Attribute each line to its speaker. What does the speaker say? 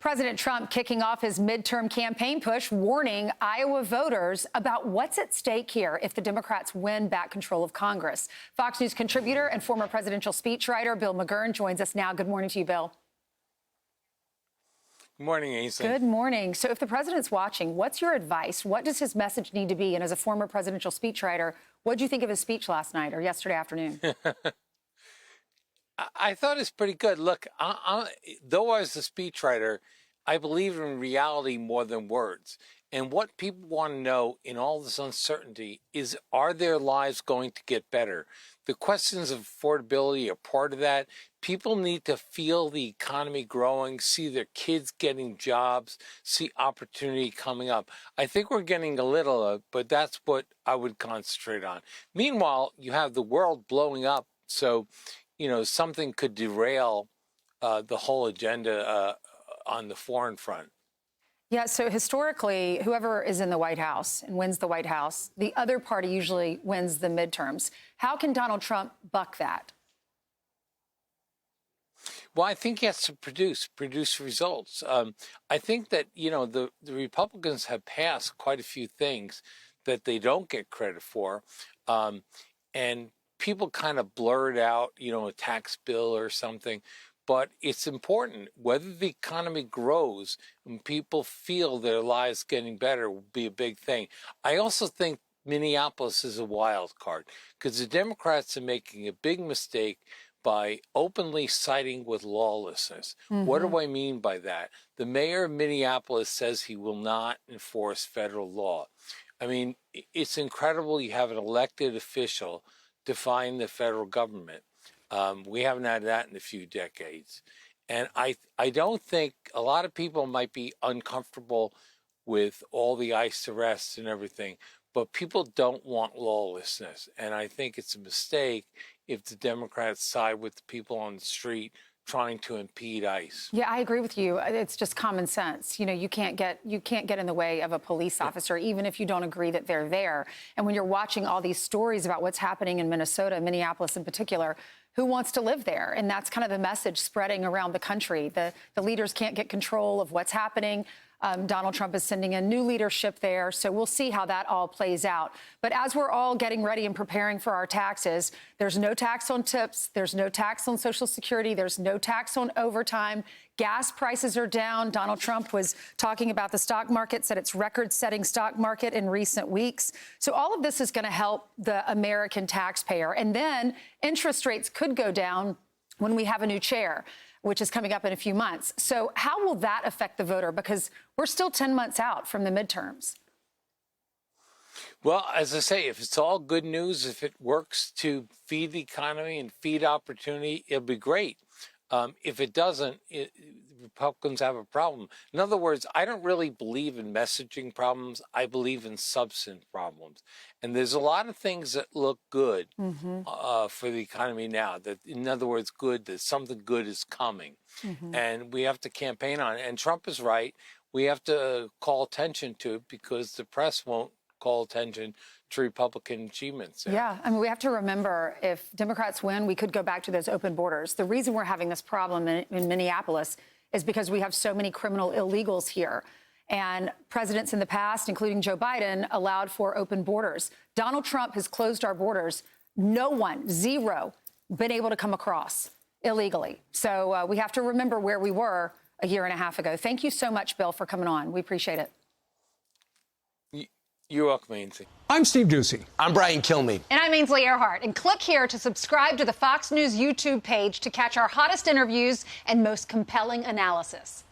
Speaker 1: President Trump kicking off his midterm campaign push, warning Iowa voters about what's at stake here if the Democrats win back control of Congress. Fox News contributor and former presidential speechwriter Bill McGurn joins us now. Good morning to you, Bill.
Speaker 2: Good morning, Ainsley.
Speaker 1: Good morning. So if the president's watching, what's your advice? What does his message need to be? And as a former presidential speechwriter, what did you think of his speech last night or yesterday afternoon?
Speaker 2: I thought it's pretty good. Look, though I was a speechwriter, I believe in reality more than words. And what people want to know in all this uncertainty is, are their lives going to get better? The questions of affordability are part of that. People need to feel the economy growing, see their kids getting jobs, see opportunity coming up. I think we're getting a little, but that's what I would concentrate on. Meanwhile, you have the world blowing up. So, you know, something could derail the whole agenda on the foreign front.
Speaker 1: Yeah, so historically, whoever is in the White House and wins the White House, the other party usually wins the midterms. How can Donald Trump buck that?
Speaker 2: Well, I think he has to produce results. I think that, you know, the Republicans have passed quite a few things that they don't get credit for. And people kind of blurred out, you know, a tax bill or something. But it's important whether the economy grows and people feel their lives getting better will be a big thing. I also think Minneapolis is a wild card because the Democrats are making a big mistake by openly siding with lawlessness. What do I mean by that? The mayor of Minneapolis says he will not enforce federal law. I mean, it's incredible you have an elected official define the federal government. We haven't had that in a few decades. And I don't think a lot of people might be uncomfortable with all the ICE arrests and everything, but people don't want lawlessness. And I think it's a mistake if the Democrats side with the people on the street trying to impede ICE.
Speaker 1: Yeah, I agree with you. It's just common sense. You know, you can't get in the way of a police officer, even if you don't agree that they're there. And when you're watching all these stories about what's happening in Minnesota, Minneapolis in particular, who wants to live there? And that's kind of the message spreading around the country. The leaders can't get control of what's happening. Donald Trump is sending in new leadership there. So we'll see how that all plays out. But as we're all getting ready and preparing for our taxes, there's no tax on tips. There's no tax on Social Security. There's no tax on overtime. Gas prices are down. Donald Trump was talking about the stock market, said it's record-setting stock market in recent weeks. So all of this is going to help the American taxpayer. And then interest rates could go down when we have a new chair, which is coming up in a few months. So how will that affect the voter? Because we're still 10 months out from the midterms.
Speaker 2: Well, as I say, if it's all good news, if it works to feed the economy and feed opportunity, it'll be great. If it doesn't, Republicans have a problem. In other words, I don't really believe in messaging problems. I believe in substance problems. And there's a lot of things that look good for the economy now. That, in other words, good, that something good is coming. And we have to campaign on it. And Trump is right. We have to call attention to it because the press won't call attention to Republican achievements.
Speaker 1: Yeah, I mean, we have to remember if Democrats win, we could go back to those open borders. The reason we're having this problem in Minneapolis is because we have so many criminal illegals here. And presidents in the past, including Joe Biden, allowed for open borders. Donald Trump has closed our borders. No one, zero, been able to come across illegally. So we have to remember where we were a year and a half ago. Thank you so much, Bill, for coming on. We appreciate it.
Speaker 2: You're welcome, Ainsley.
Speaker 3: I'm Steve Doocy.
Speaker 4: I'm Brian Kilmeade.
Speaker 5: And I'm Ainsley Earhardt. And click here to subscribe to the Fox News YouTube page to catch our hottest interviews and most compelling analysis.